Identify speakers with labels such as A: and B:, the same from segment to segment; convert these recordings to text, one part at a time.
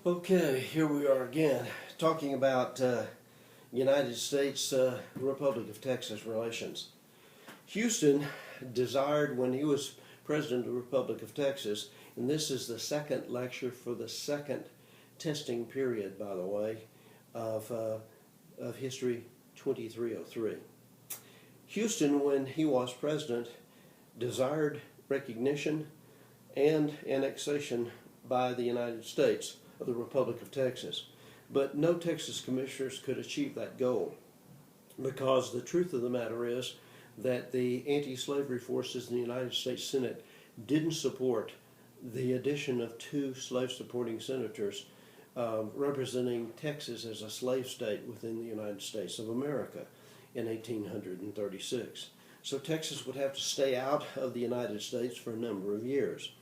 A: Okay, here we are again, talking about United States Republic of Texas relations. Houston desired, when he was President of the Republic of Texas, and this is the second lecture for the second testing period, by the way, of History 2303. Houston, when he was President, desired recognition and annexation by the United States of the Republic of Texas. But no Texas commissioners could achieve that goal, because the truth of the matter is that the anti-slavery forces in the United States Senate didn't support the addition of two slave-supporting senators representing Texas as a slave state within the United States of America in 1836. So Texas would have to stay out of the United States for a number of years.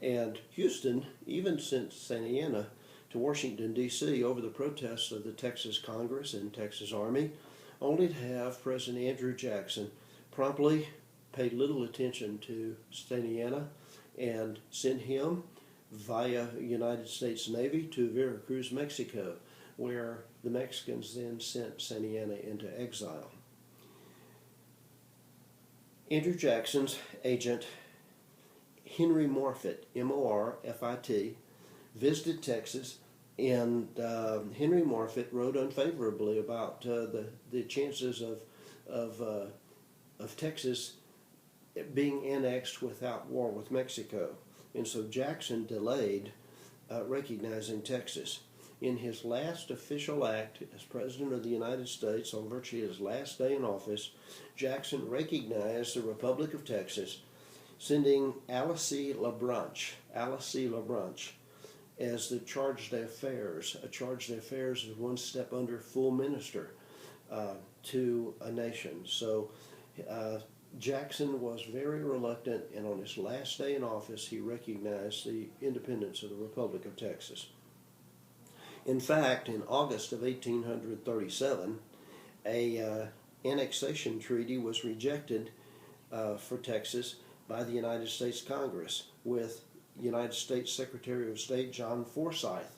A: And Houston even sent Santa Anna to Washington, D.C. over the protests of the Texas Congress and Texas Army, only to have President Andrew Jackson promptly pay little attention to Santa Anna and send him via United States Navy to Veracruz, Mexico, where the Mexicans then sent Santa Anna into exile. Andrew Jackson's agent, Henry Morfitt, M-O-R-F-I-T, visited Texas, and Henry Morfitt wrote unfavorably about the chances of Texas being annexed without war with Mexico. And so Jackson delayed recognizing Texas. In his last official act as President of the United States, on virtually his last day in office, Jackson recognized the Republic of Texas, sending Alice LaBranche as the charge d'affaires. A charge d'affaires is one step under full minister to a nation. So Jackson was very reluctant, and on his last day in office, he recognized the independence of the Republic of Texas. In fact, in August of 1837, a annexation treaty was rejected for Texas by the United States Congress, with United States Secretary of State John Forsyth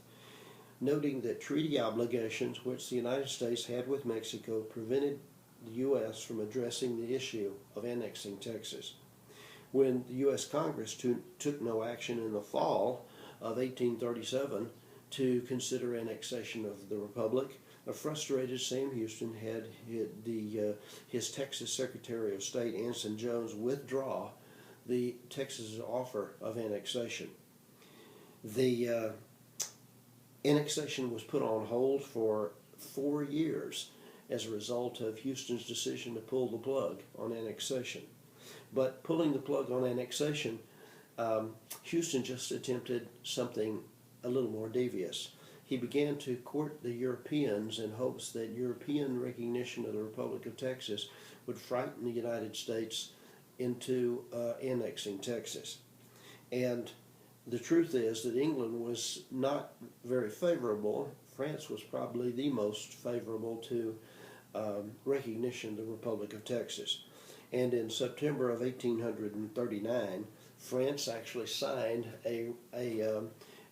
A: noting that treaty obligations which the United States had with Mexico prevented the U.S. from addressing the issue of annexing Texas. When the U.S. Congress took no action in the fall of 1837 to consider annexation of the Republic, a frustrated Sam Houston had his Texas Secretary of State, Anson Jones, withdraw the Texas's offer of annexation. The annexation was put on hold for 4 years as a result of Houston's decision to pull the plug on annexation. But pulling the plug on annexation, Houston just attempted something a little more devious. He began to court the Europeans in hopes that European recognition of the Republic of Texas would frighten the United States into annexing Texas. And the truth is that England was not very favorable. France was probably the most favorable to recognition of the Republic of Texas. And in September of 1839, France actually signed a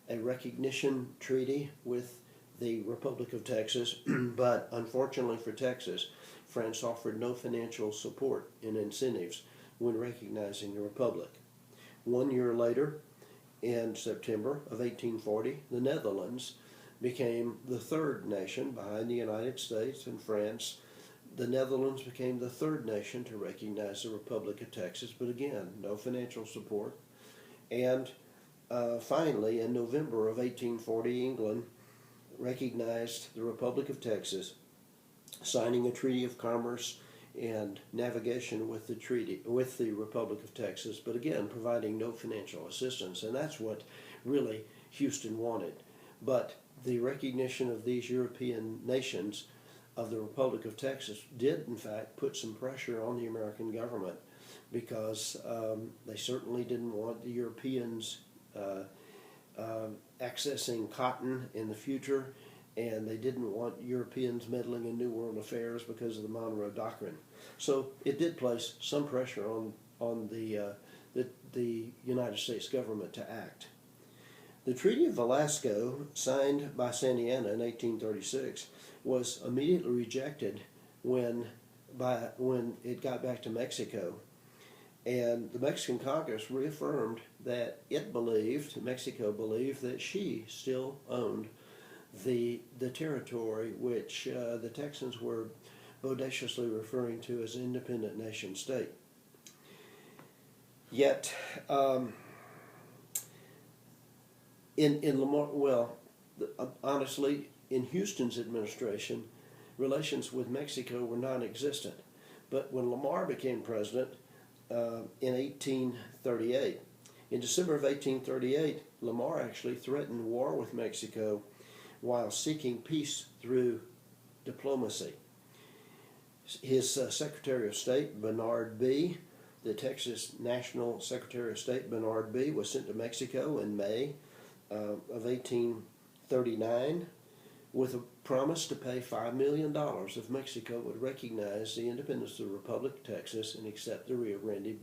A: recognition treaty with the Republic of Texas, but unfortunately for Texas, France offered no financial support and incentives when recognizing the Republic. 1 year later, in September of 1840, the Netherlands became the third nation behind the United States and France. The Netherlands became the third nation to recognize the Republic of Texas, but again, no financial support. And finally, in November of 1840, England recognized the Republic of Texas, signing a treaty of commerce and navigation with the Republic of Texas, but again, providing no financial assistance. And that's what really Houston wanted. But the recognition of these European nations of the Republic of Texas did, in fact, put some pressure on the American government, because they certainly didn't want the Europeans accessing cotton in the future, and they didn't want Europeans meddling in New World affairs because of the Monroe Doctrine. So it did place some pressure on the United States government to act. The Treaty of Velasco, signed by Santa Anna in 1836, was immediately rejected when it got back to Mexico. And the Mexican Congress reaffirmed that Mexico believed that she still owned the territory which the Texans were bodaciously referring to as an independent nation state. Yet, in Lamar, honestly, in Houston's administration, relations with Mexico were non-existent. But when Lamar became president in 1838, in December of 1838, Lamar actually threatened war with Mexico while seeking peace through diplomacy. His Secretary of State, Bernard Bee, the Texas National Secretary of State, Bernard Bee, was sent to Mexico in May of 1839 with a promise to pay $5 million if Mexico would recognize the independence of the Republic of Texas and accept the Rio Grande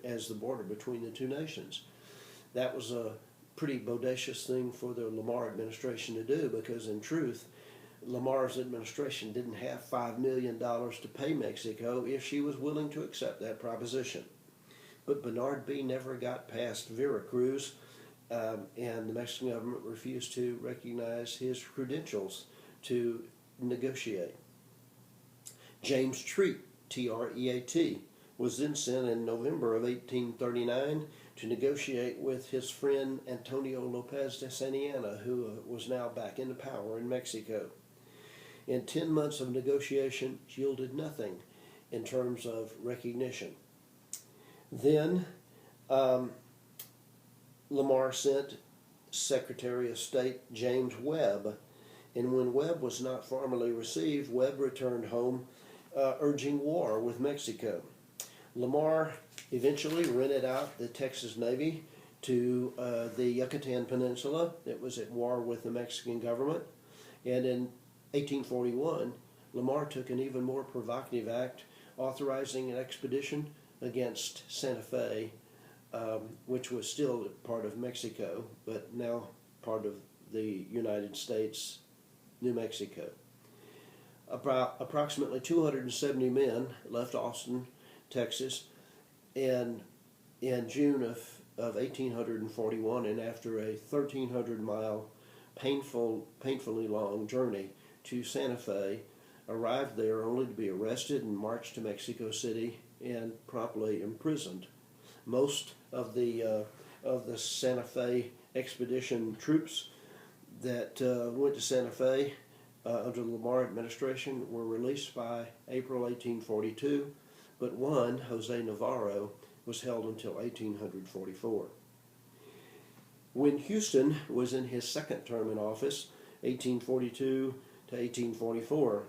A: as the border between the two nations. That was a pretty bodacious thing for the Lamar administration to do, because in truth, Lamar's administration didn't have $5 million to pay Mexico if she was willing to accept that proposition. But Bernard Bee never got past Veracruz, and the Mexican government refused to recognize his credentials to negotiate. James Treat, T-R-E-A-T, was then sent in November of 1839 to negotiate with his friend Antonio Lopez de Santa Anna, who was now back into power in Mexico. In 10 months of negotiation, yielded nothing in terms of recognition. Then Lamar sent Secretary of State James Webb, and when Webb was not formally received, Webb returned home urging war with Mexico. Lamar eventually rented out the Texas Navy to the Yucatan Peninsula. It was at war with the Mexican government. And in 1841, Lamar took an even more provocative act, authorizing an expedition against Santa Fe, which was still part of Mexico, but now part of the United States, New Mexico. Approximately 270 men left Austin, Texas, in June of 1841, and after a 1,300-mile painfully long journey to Santa Fe, arrived there only to be arrested and marched to Mexico City and promptly imprisoned. Most of the Santa Fe expedition troops that went to Santa Fe under the Lamar administration were released by April 1842, but one, Jose Navarro, was held until 1844. When Houston was in his second term in office, 1842 to 1844,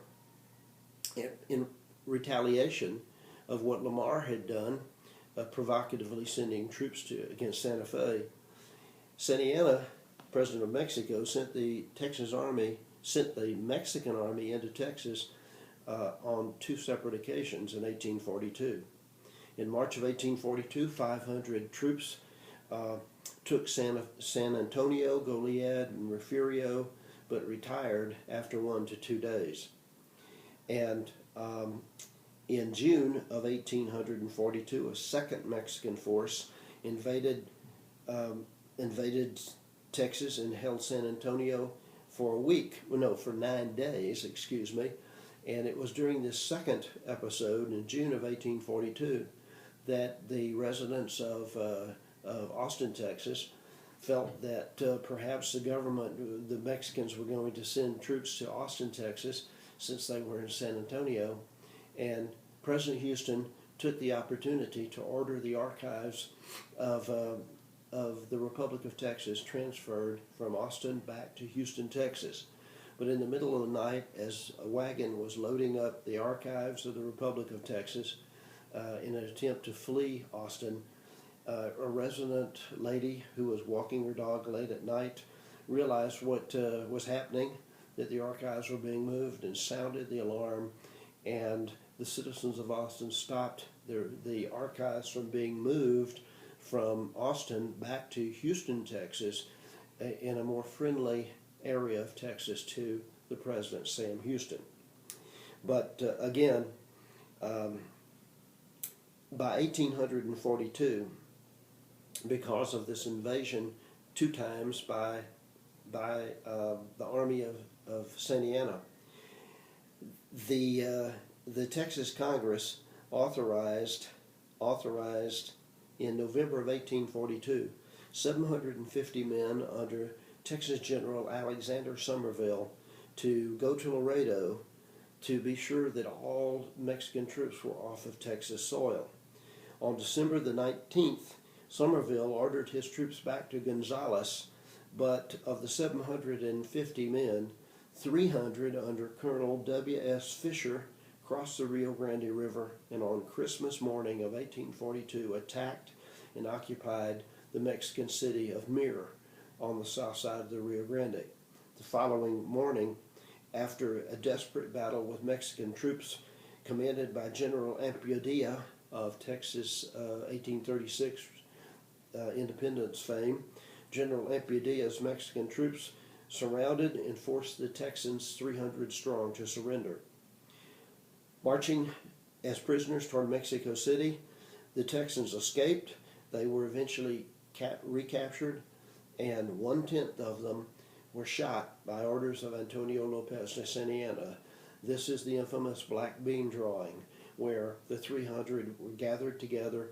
A: in retaliation of what Lamar had done, provocatively sending troops against Santa Fe, Santa Anna, president of Mexico, sent the Mexican army into Texas on two separate occasions in 1842. In March of 1842, 500 troops took San Antonio, Goliad, and Refugio, but retired after 1 to 2 days. And in June of 1842, a second Mexican force invaded Texas and held San Antonio for 9 days, and it was during this second episode in June of 1842 that the residents of Austin, Texas, felt that perhaps the Mexicans were going to send troops to Austin, Texas, since they were in San Antonio, and President Houston took the opportunity to order the archives of the Republic of Texas transferred from Austin back to Houston, Texas. But in the middle of the night, as a wagon was loading up the archives of the Republic of Texas in an attempt to flee Austin, a resident lady who was walking her dog late at night realized what was happening, that the archives were being moved, and sounded the alarm, and the citizens of Austin stopped the archives from being moved from Austin back to Houston, Texas, in a more friendly area of Texas to the president, Sam Houston. But again, by 1842, because of this invasion 2 times by the army of Santa Anna, the Texas Congress authorized in November of 1842 750 men under Texas General Alexander Somerville to go to Laredo to be sure that all Mexican troops were off of Texas soil. On December the 19th, Somerville ordered his troops back to Gonzales, but of the 750 men, 300 under Colonel W.S. Fisher crossed the Rio Grande River and on Christmas morning of 1842 attacked and occupied the Mexican city of Mir on the south side of the Rio Grande. The following morning, after a desperate battle with Mexican troops commanded by General Ampudia of Texas 1836 independence fame, General Ampudia's Mexican troops surrounded and forced the Texans 300 strong to surrender. Marching as prisoners toward Mexico City, the Texans escaped. They were eventually recaptured, and 1/10 of them were shot by orders of Antonio Lopez de Santa Anna. This is the infamous black bean drawing, where the 300 were gathered together,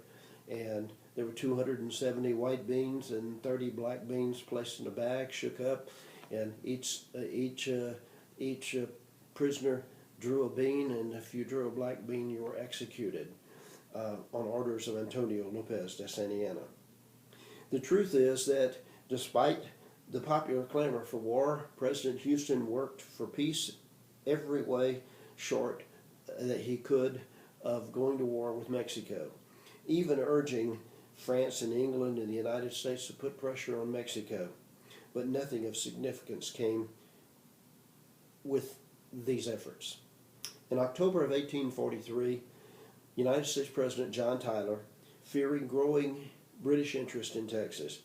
A: and there were 270 white beans and 30 black beans placed in a bag, shook up, and each prisoner drew a bean, and if you drew a black bean, you were executed on orders of Antonio Lopez de Santa Anna. The truth is that despite the popular clamor for war, President Houston worked for peace every way short that he could of going to war with Mexico, even urging France and England and the United States to put pressure on Mexico. But nothing of significance came with these efforts. In October of 1843, United States President John Tyler, fearing growing British interest in Texas,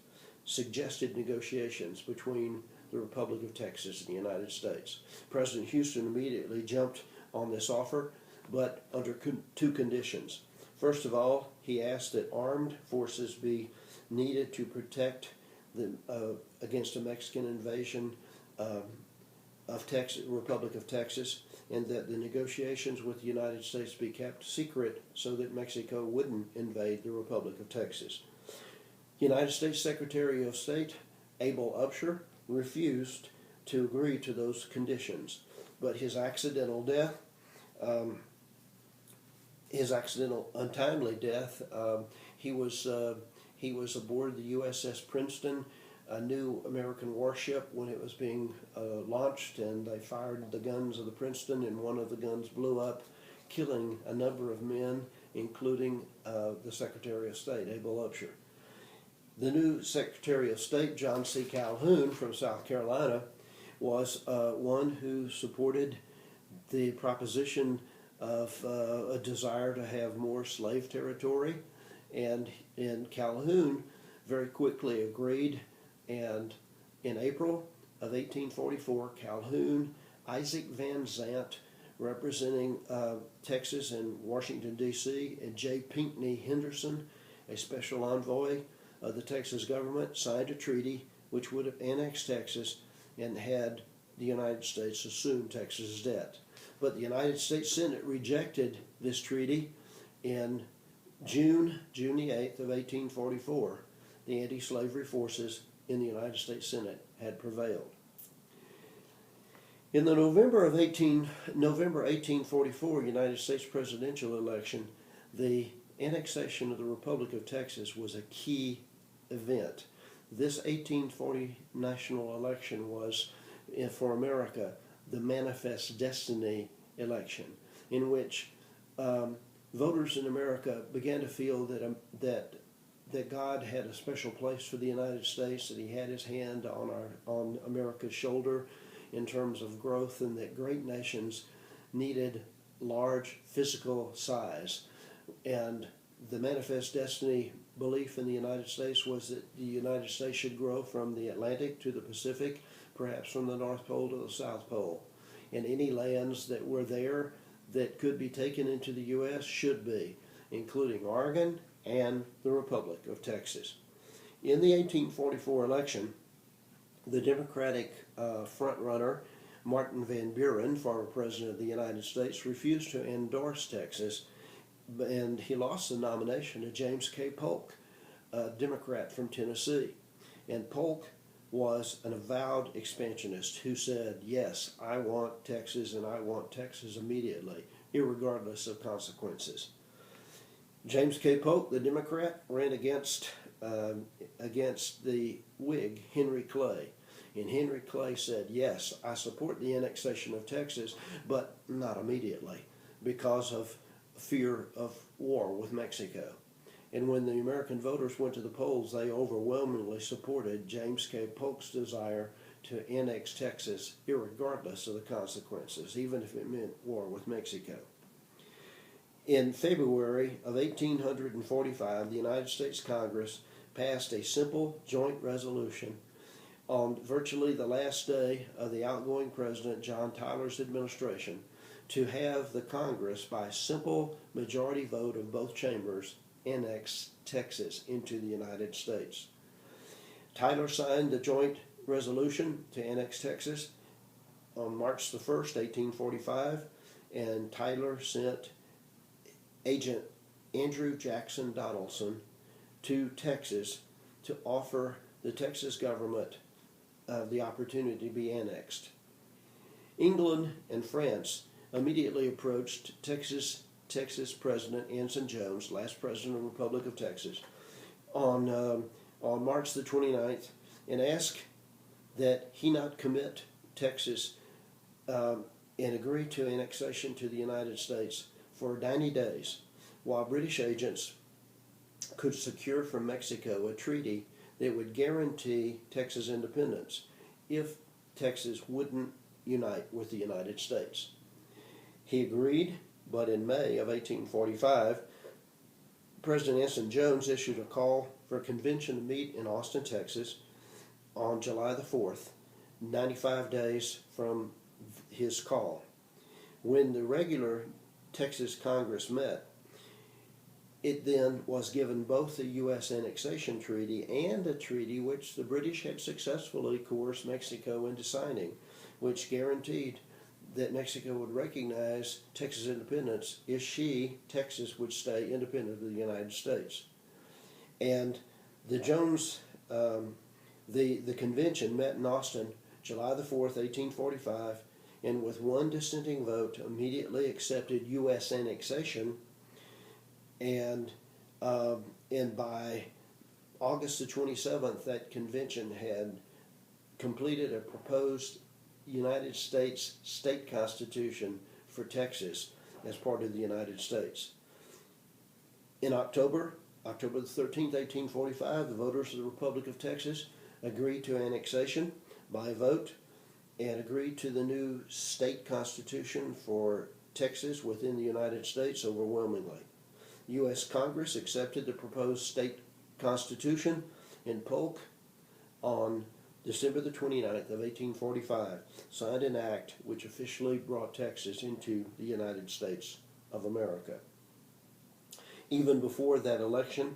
A: suggested negotiations between the Republic of Texas and the United States. President Houston immediately jumped on this offer, but under 2 conditions. First of all, he asked that armed forces be needed to protect against a Mexican invasion of Texas, Republic of Texas, and that the negotiations with the United States be kept secret so that Mexico wouldn't invade the Republic of Texas. United States Secretary of State Abel Upshur refused to agree to those conditions, but his accidental untimely death, he was aboard the USS Princeton, a new American warship, when it was being launched, and they fired the guns of the Princeton, and one of the guns blew up, killing a number of men, including the Secretary of State, Abel Upshur. The new Secretary of State, John C. Calhoun from South Carolina, was one who supported the proposition of a desire to have more slave territory, and Calhoun very quickly agreed, and in April of 1844, Calhoun, Isaac Van Zandt, representing Texas and Washington, D.C., and J. Pinckney Henderson, a special envoy of the Texas government, signed a treaty which would have annexed Texas and had the United States assume Texas' debt. But the United States Senate rejected this treaty in June the 8th of 1844. The anti-slavery forces in the United States Senate had prevailed. In the November 1844 United States presidential election, the annexation of the Republic of Texas was a key event. This 1840 national election was, for America, the Manifest Destiny election, in which voters in America began to feel that God had a special place for the United States, that He had His hand on America's shoulder in terms of growth, and that great nations needed large physical size. And the Manifest Destiny belief in the United States was that the United States should grow from the Atlantic to the Pacific, perhaps from the North Pole to the South Pole. And any lands that were there that could be taken into the U.S. should be, including Oregon and the Republic of Texas. In the 1844 election, the Democratic frontrunner, Martin Van Buren, former President of the United States, refused to endorse Texas, and he lost the nomination to James K. Polk, a Democrat from Tennessee. And Polk was an avowed expansionist who said, yes, I want Texas, and I want Texas immediately, irregardless of consequences. James K. Polk, the Democrat, ran against the Whig, Henry Clay. And Henry Clay said, yes, I support the annexation of Texas, but not immediately because of fear of war with Mexico. And when the American voters went to the polls, they overwhelmingly supported James K. Polk's desire to annex Texas, irregardless of the consequences, even if it meant war with Mexico. In February of 1845, the United States Congress passed a simple joint resolution on virtually the last day of the outgoing President John Tyler's administration to have the Congress, by simple majority vote of both chambers, annex Texas into the United States. Tyler signed the joint resolution to annex Texas on March the 1st, 1845, and Tyler sent Agent Andrew Jackson Donaldson to Texas to offer the Texas government the opportunity to be annexed. England and France immediately approached Texas President Anson Jones, last president of the Republic of Texas, on March the 29th, and asked that he not commit Texas and agree to annexation to the United States for 90 days, while British agents could secure from Mexico a treaty that would guarantee Texas independence if Texas wouldn't unite with the United States. He agreed, but in May of 1845, President Anson Jones issued a call for a convention to meet in Austin, Texas on July the 4th, 95 days from his call. When the regular Texas Congress met, it then was given both the U.S. annexation treaty and a treaty which the British had successfully coerced Mexico into signing, which guaranteed that Mexico would recognize Texas independence if Texas, would stay independent of the United States. And the Jones, the convention met in Austin July the 4th, 1845, and with one dissenting vote immediately accepted U.S. annexation, and by August the 27th, that convention had completed a proposed United States state constitution for Texas as part of the United States. In October the 13th, 1845, the voters of the Republic of Texas agreed to annexation by vote and agreed to the new state constitution for Texas within the United States overwhelmingly. The U.S. Congress accepted the proposed state constitution, and Polk, on December the 29th of 1845, signed an act which officially brought Texas into the United States of America. Even before that election,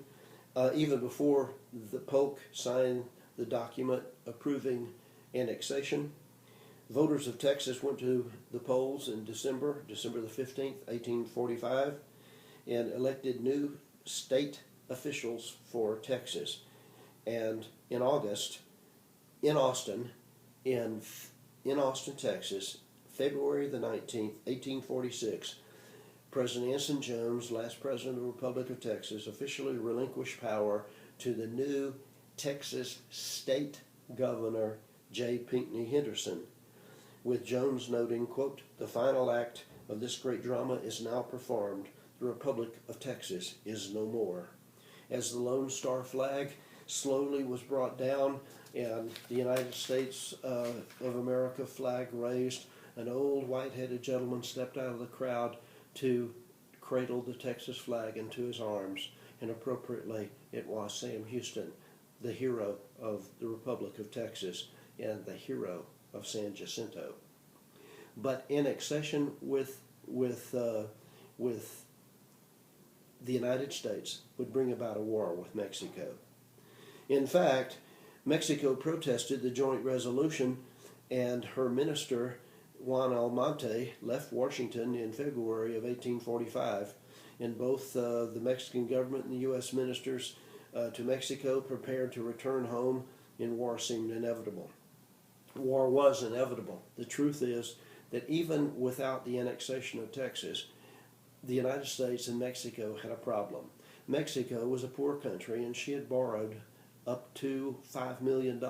A: even before the Polk signed the document approving annexation, voters of Texas went to the polls in December the 15th, 1845, and elected new state officials for Texas. And in August, in Austin, Texas, February the 19th, 1846, President Anson Jones, last president of the Republic of Texas, officially relinquished power to the new Texas state governor, J. Pinckney Henderson, with Jones noting, quote, "The final act of this great drama is now performed. The Republic of Texas is no more." As the Lone Star flag slowly was brought down and the United States of America flag raised, an old white-headed gentleman stepped out of the crowd to cradle the Texas flag into his arms. and appropriately it was Sam Houston, the hero of the Republic of Texas and the hero of San Jacinto. But annexation with the United States would bring about a war with Mexico. In fact, Mexico protested the joint resolution, and her minister, Juan Almonte, left Washington in February of 1845, and both the Mexican government and the U.S. ministers to Mexico prepared to return home, and war seemed inevitable. War was inevitable. The truth is that even without the annexation of Texas, the United States and Mexico had a problem. Mexico was a poor country, and she had borrowed up to $5 million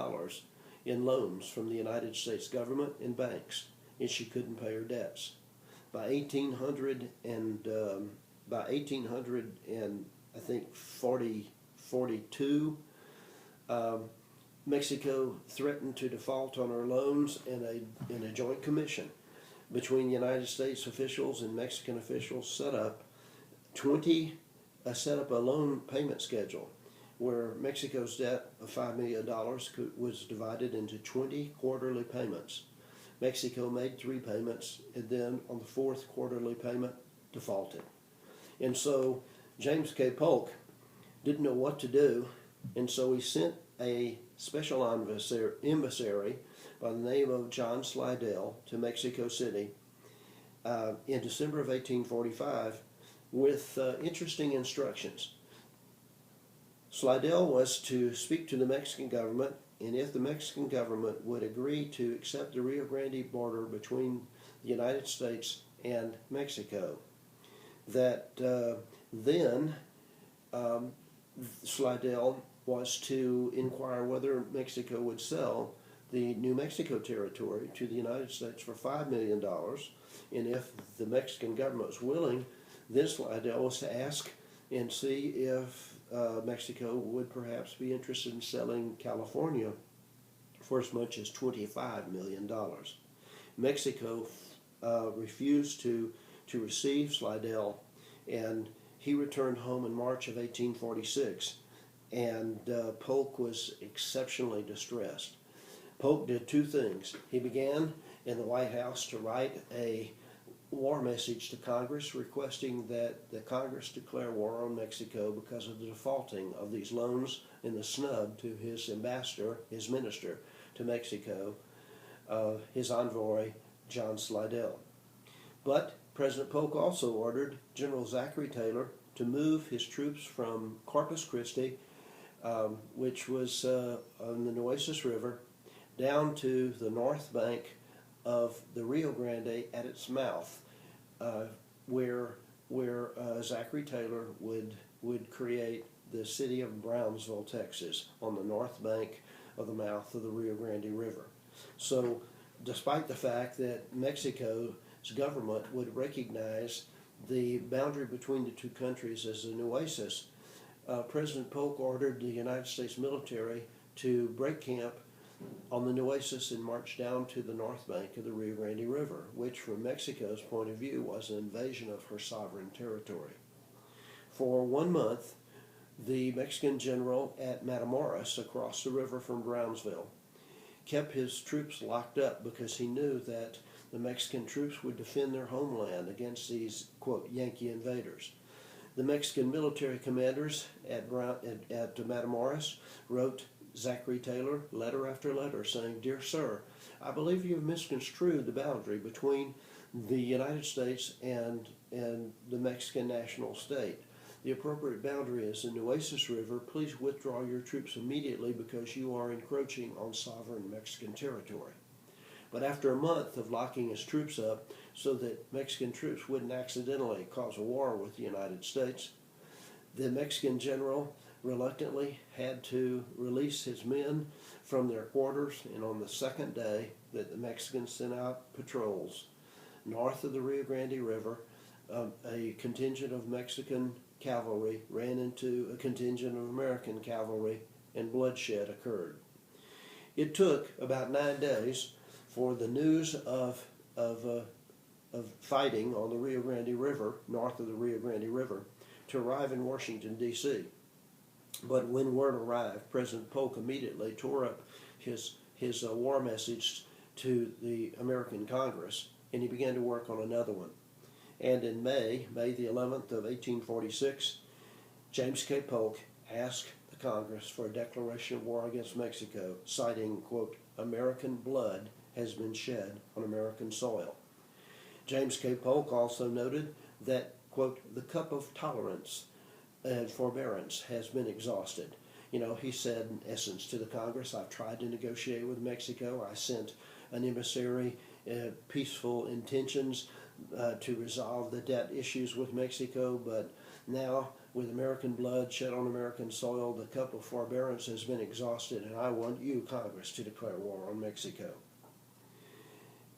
A: in loans from the United States government and banks, and she couldn't pay her debts. By 1800 and I think 42, Mexico threatened to default on her loans in a joint commission between United States officials and Mexican officials set up a loan payment schedule where Mexico's debt of $5 million was divided into 20 quarterly payments. Mexico made 3 payments, and then on the 4th quarterly payment defaulted. And so James K. Polk didn't know what to do, and so he sent a special emissary by the name of John Slidell to Mexico City in December of 1845 with interesting instructions. Slidell was to speak to the Mexican government, and if the Mexican government would agree to accept the Rio Grande border between the United States and Mexico, that then Slidell was to inquire whether Mexico would sell the New Mexico territory to the United States for $5 million, and if the Mexican government was willing, then Slidell was to ask and see if Mexico would perhaps be interested in selling California for as much as $25 million. Mexico refused to receive Slidell, and he returned home in March of 1846, and Polk was exceptionally distressed. Polk did 2 things. He began in the White House to write a war message to Congress requesting that the Congress declare war on Mexico because of the defaulting of these loans and the snub to his ambassador, his minister to Mexico, his envoy, John Slidell. But President Polk also ordered General Zachary Taylor to move his troops from Corpus Christi, which was on the Nueces River, down to the north bank of the Rio Grande at its mouth, where Zachary Taylor would create the city of Brownsville, Texas, on the north bank of the mouth of the Rio Grande River. So, despite the fact that Mexico's government would recognize the boundary between the 2 countries as the Nueces, President Polk ordered the United States military to break camp on the Nueces and march down to the north bank of the Rio Grande River, which from Mexico's point of view was an invasion of her sovereign territory. For 1 month, the Mexican general at Matamoros, across the river from Brownsville, kept his troops locked up because he knew that the Mexican troops would defend their homeland against these, quote, Yankee invaders. The Mexican military commanders at Matamoros wrote Zachary Taylor letter after letter saying, "Dear Sir, I believe you have misconstrued the boundary between the United States and the Mexican national state. The appropriate boundary is the Nueces River. Please withdraw your troops immediately because you are encroaching on sovereign Mexican territory." But after a month of locking his troops up so that Mexican troops wouldn't accidentally cause a war with the United States, the Mexican general reluctantly had to release his men from their quarters, and on the 2nd day that the Mexicans sent out patrols north of the Rio Grande River, a contingent of Mexican cavalry ran into a contingent of American cavalry, and bloodshed occurred. It took about 9 days for the news of fighting on the Rio Grande River, north of the Rio Grande River, to arrive in Washington, D.C. But when word arrived, President Polk immediately tore up his war message to the American Congress, and he began to work on another one. And in May the 11th of 1846, James K. Polk asked the Congress for a declaration of war against Mexico, citing, quote, "American blood has been shed on American soil." James K. Polk also noted that, quote, "the cup of tolerance and forbearance has been exhausted." You know, he said, in essence, to the Congress, "I've tried to negotiate with Mexico. I sent an emissary, peaceful intentions to resolve the debt issues with Mexico, but now, with American blood shed on American soil, the cup of forbearance has been exhausted, and I want you, Congress, to declare war on Mexico."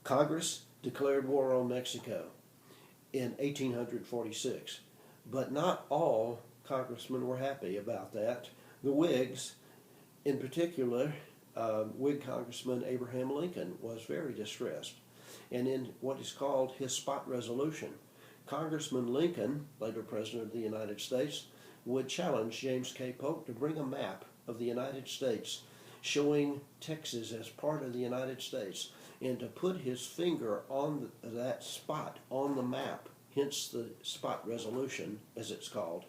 A: Congress declared war on Mexico in 1846, but not all congressmen were happy about that. The Whigs, in particular, Whig Congressman Abraham Lincoln, was very distressed. And in what is called his spot resolution, Congressman Lincoln, later President of the United States, would challenge James K. Polk to bring a map of the United States showing Texas as part of the United States, and to put his finger on that spot on the map, hence the spot resolution, as it's called,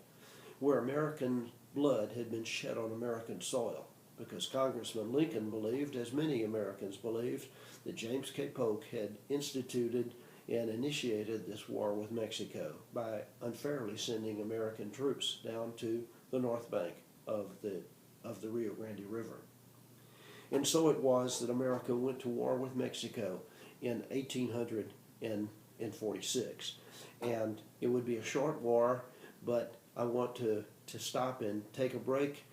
A: where American blood had been shed on American soil. Because Congressman Lincoln believed, as many Americans believed, that James K. Polk had instituted and initiated this war with Mexico by unfairly sending American troops down to the north bank of the Rio Grande River. And so it was that America went to war with Mexico in 1846. And it would be a short war, but I want to stop and take a break.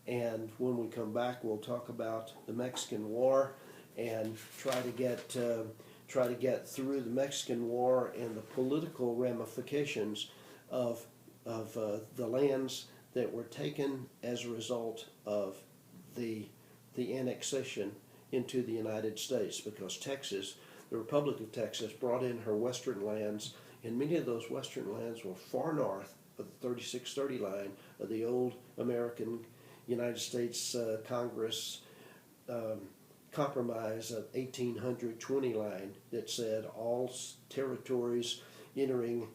A: And when we come back, we'll talk about the Mexican War and try to get through the Mexican War and the political ramifications of the lands that were taken as a result of the annexation into the United States. Because Texas, the Republic of Texas, brought in her western lands, and many of those western lands were far north of the 3630 line of the old American United States Congress compromise of 1820 line that said all territories entering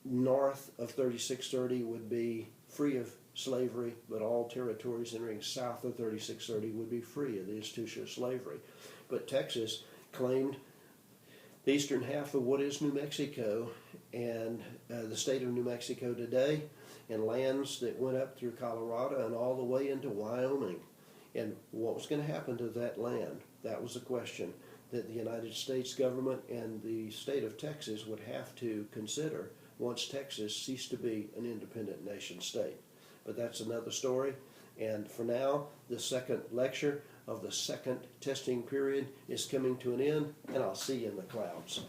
A: north of 3630 would be free of slavery, but all territories entering south of 3630 would be free of the institution of slavery. But Texas claimed the eastern half of what is New Mexico and the state of New Mexico today, and lands that went up through Colorado and all the way into Wyoming. And what was going to happen to that land? That was a question that the United States government and the state of Texas would have to consider once Texas ceased to be an independent nation state. But that's another story. And for now, the second lecture of the second testing period is coming to an end, and I'll see you in the clouds.